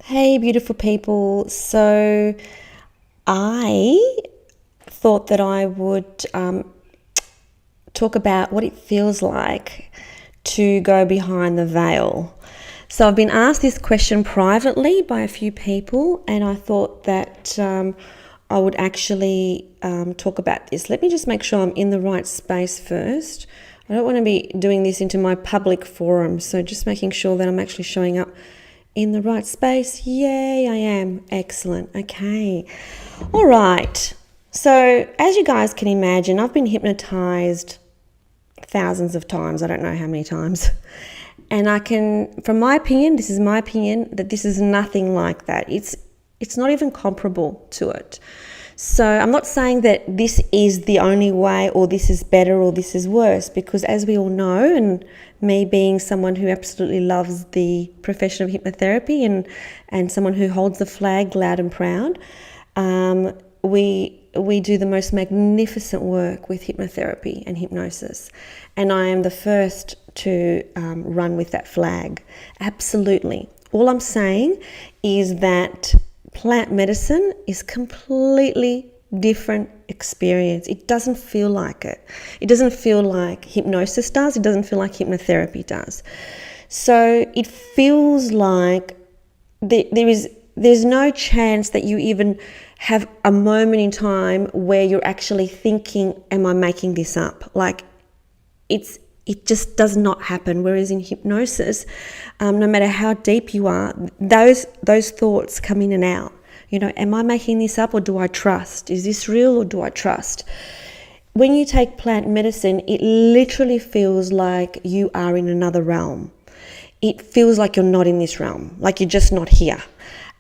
Hey, beautiful people. So I thought that I would talk about what it feels like to go behind the veil. So I've been asked this question privately by a few people, and I thought that I would actually talk about this. Let me just make sure I'm in the right space first. I don't want to be doing this into my public forum, so just making sure that I'm actually showing up in the right space. Yay, I am. Excellent. Okay. All right. So, as you guys can imagine, I've been hypnotized thousands of times. I don't know how many times. And I can, from my opinion, this is my opinion, that this is nothing like that. It's not even comparable to it. So I'm not saying that this is the only way, or this is better, or this is worse, because as we all know, and me being someone who absolutely loves the profession of hypnotherapy and someone who holds the flag loud and proud, we do the most magnificent work with hypnotherapy and hypnosis. And I am the first to run with that flag. Absolutely. All I'm saying is that plant medicine is completely different experience. It doesn't feel like it. It doesn't feel like hypnosis does. It doesn't feel like hypnotherapy does. So it feels like there's no chance that you even have a moment in time where you're actually thinking, am I making this up? Like it just does not happen. Whereas in hypnosis, no matter how deep you are, those thoughts come in and out. You know, am I making this up, or do I trust? Is this real, or do I trust? When you take plant medicine, it literally feels like you are in another realm. It feels like you're not in this realm, like you're just not here.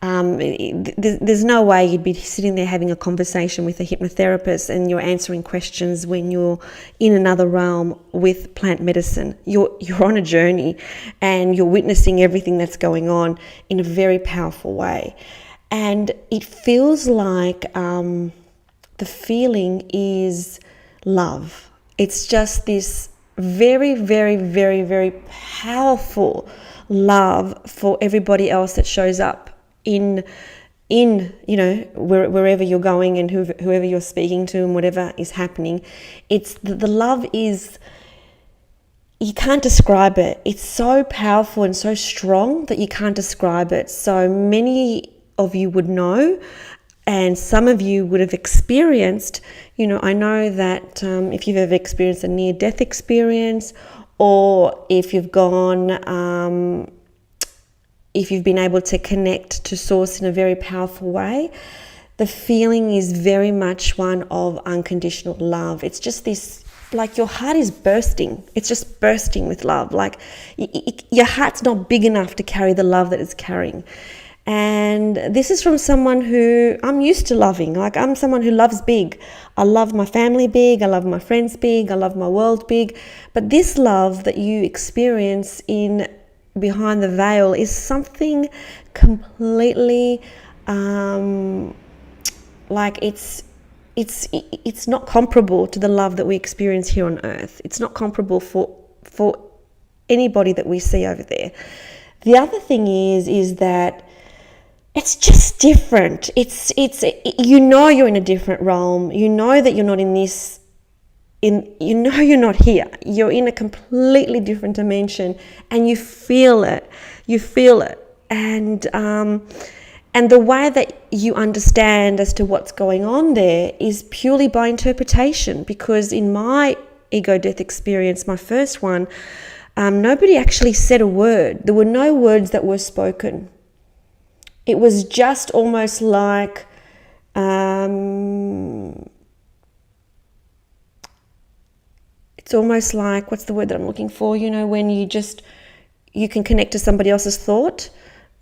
There's no way you'd be sitting there having a conversation with a hypnotherapist and you're answering questions when you're in another realm with plant medicine. You're on a journey and you're witnessing everything that's going on in a very powerful way. And it feels like the feeling is love. It's just this very, very, very, very powerful love for everybody else that shows up in you know, wherever you're going and whoever you're speaking to and whatever is happening. It's the love is, you can't describe it. It's so powerful and so strong that you can't describe it. So many of you would know, and some of you would have experienced, you know, I know that if you've ever experienced a near-death experience, or if you've gone if you've been able to connect to source in a very powerful way, the feeling is very much one of unconditional love. It's just this, like your heart is bursting. It's just bursting with love. Like your heart's not big enough to carry the love that it's carrying. And this is from someone who I'm used to loving. Like I'm someone who loves big. I love my family big. I love my friends big. I love my world big. But this love that you experience in behind the veil is something completely like it's not comparable to the love that we experience here on earth. It's not comparable for anybody that we see over there. The other thing is that it's just different. It's you know you're in a different realm. You know that you're not in this. You know you're not here. You're in a completely different dimension, and you feel it. You feel it, and the way that you understand as to what's going on there is purely by interpretation. Because in my ego death experience, my first one, nobody actually said a word. There were no words that were spoken. It was just almost like it's almost like, what's the word that I'm looking for? You know, when you can connect to somebody else's thought.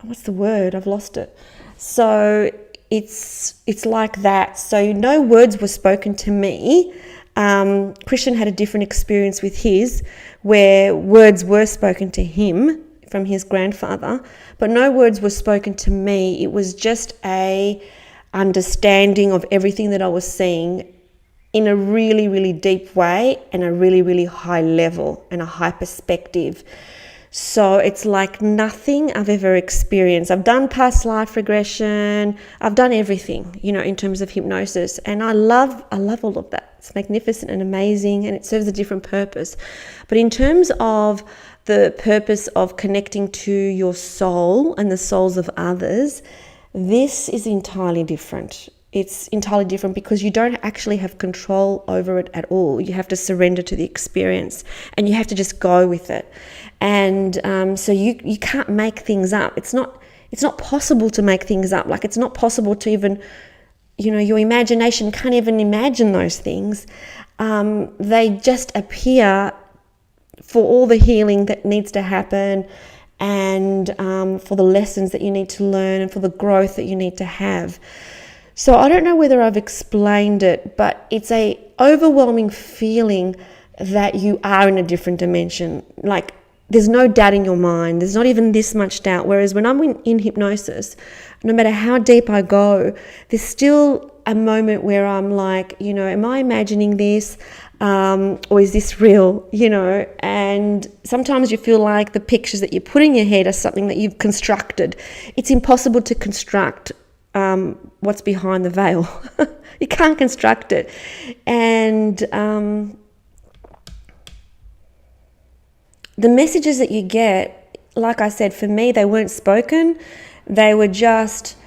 What's the word? I've lost it. So it's like that. So no words were spoken to me. Christian had a different experience with his, where words were spoken to him from his grandfather, but no words were spoken to me. It was just a understanding of everything that I was seeing in a really, really deep way and a really, really high level and a high perspective. So it's like nothing I've ever experienced. I've done past life regression. I've done everything, in terms of hypnosis. And I love all of that. It's magnificent and amazing, and it serves a different purpose. But in terms of the purpose of connecting to your soul and the souls of others, this is entirely different. It's entirely different because you don't actually have control over it at all. You have to surrender to the experience, and you have to just go with it. And so you can't make things up. It's not possible to make things up. Like, it's not possible to even, your imagination can't even imagine those things. They just appear for all the healing that needs to happen, and for the lessons that you need to learn, and for the growth that you need to have. So I don't know whether I've explained it, but it's a overwhelming feeling that you are in a different dimension. Like, there's no doubt in your mind. There's not even this much doubt. Whereas when I'm in hypnosis, no matter how deep I go, there's still a moment where I'm like, am I imagining this? Or is this real? And sometimes you feel like the pictures that you put in your head are something that you've constructed. It's impossible to construct what's behind the veil. You can't construct it. And the messages that you get, like I said, for me, they weren't spoken. They were just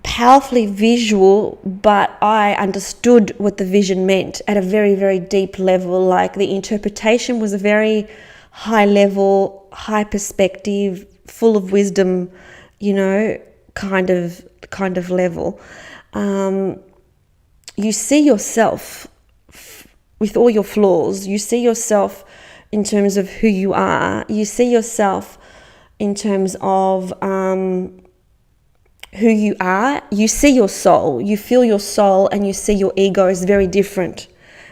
powerfully visual, but I understood what the vision meant at a very, very deep level. Like, the interpretation was a very high level, high perspective, full of wisdom, kind of level. You see yourself with all your flaws. You see yourself in terms of who you are. You see yourself in terms of who you are. You see your soul. You feel your soul, and you see your ego is very different.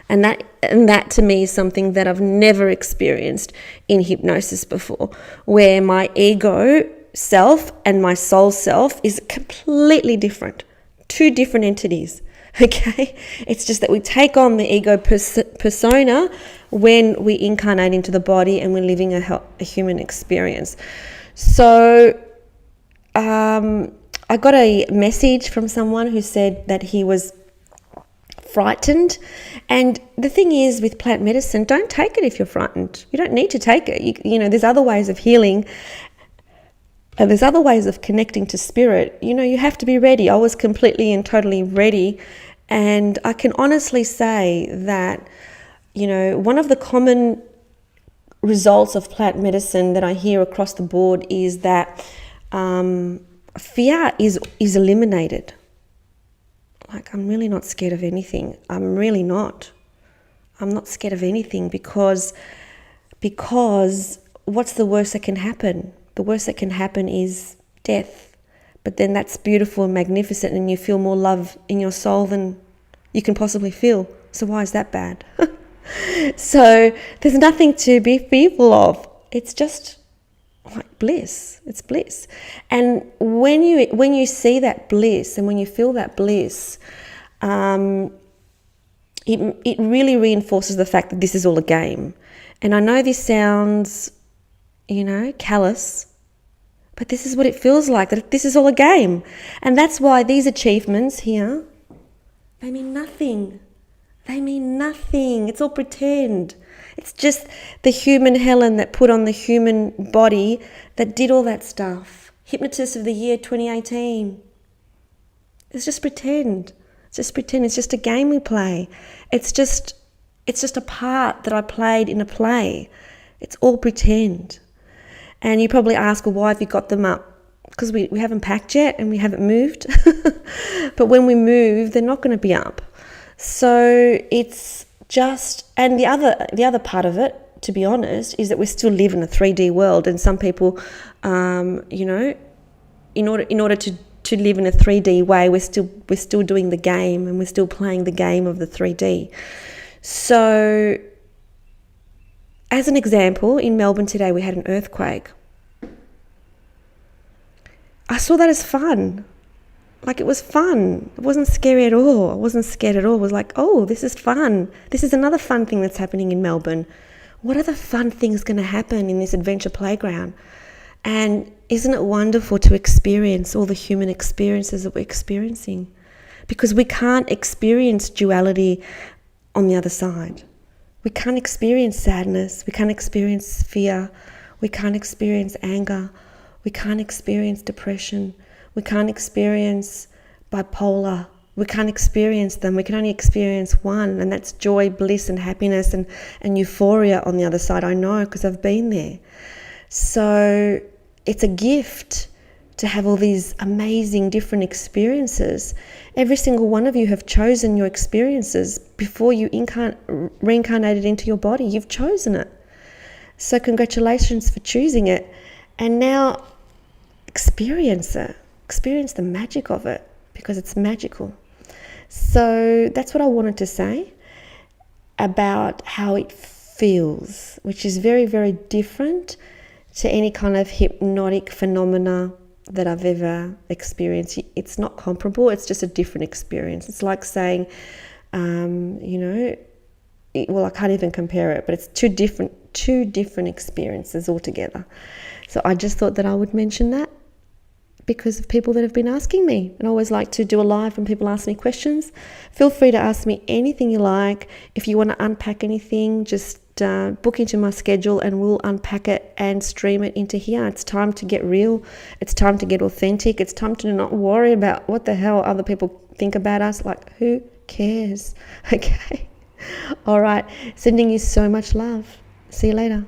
And that to me is something that I've never experienced in hypnosis before, where my ego self and my soul self is completely different. Two different entities. Okay? It's just that we take on the ego persona when we incarnate into the body and we're living a human experience. So I got a message from someone who said that he was frightened. And the thing is, with plant medicine, don't take it if you're frightened. You don't need to take it. There's other ways of healing. There's other ways of connecting to spirit. You have to be ready. I was completely and totally ready. And I can honestly say that, one of the common results of plant medicine that I hear across the board is that fear is eliminated. Like, I'm really not scared of anything. I'm really not. I'm not scared of anything because what's the worst that can happen? The worst that can happen is death. But then that's beautiful and magnificent, and you feel more love in your soul than you can possibly feel. So why is that bad? So there's nothing to be fearful of. It's just like bliss. It's bliss. And when you see that bliss and when you feel that bliss, it really reinforces the fact that this is all a game. And I know this sounds, callous, but this is what it feels like, that this is all a game. And that's why these achievements here, they mean nothing. They mean nothing. It's all pretend. It's just the human Helen that put on the human body that did all that stuff. Hypnotist of the year 2018. It's just pretend. It's just pretend. It's just a game we play. It's just a part that I played in a play. It's all pretend. And you probably ask, well, why have you got them up? Because we haven't packed yet and we haven't moved. But when we move, they're not going to be up. So it's just, and the other part of it, to be honest, is that we still live in a 3D world, and some people, in order to live in a 3D way, we're still doing the game, and we're still playing the game of the 3D. So, as an example, in Melbourne today we had an earthquake. I saw that as fun. Like, it was fun. It wasn't scary at all. I wasn't scared at all. It was like, oh, this is fun. This is another fun thing that's happening in Melbourne. What are the fun things going to happen in this adventure playground? And isn't it wonderful to experience all the human experiences that we're experiencing? Because we can't experience duality on the other side. We can't experience sadness. We can't experience fear. We can't experience anger. We can't experience depression. We can't experience bipolar. We can't experience them. We can only experience one, and that's joy, bliss, and happiness and euphoria on the other side. I know, because I've been there. So it's a gift to have all these amazing different experiences. Every single one of you have chosen your experiences before you reincarnated into your body. You've chosen it. So congratulations for choosing it. And now experience it. Experience the magic of it, because it's magical. So that's what I wanted to say about how it feels, which is very, very different to any kind of hypnotic phenomena that I've ever experienced. It's not comparable. It's just a different experience. It's like saying, I can't even compare it, but it's two different experiences altogether. So I just thought that I would mention that, because of people that have been asking me. And I always like to do a live when people ask me questions. Feel free to ask me anything you like. If you want to unpack anything, just book into my schedule and we'll unpack it and stream it into here. It's time to get real. It's time to get authentic. It's time to not worry about what the hell other people think about us. Like, who cares? Okay. All right. Sending you so much love. See you later.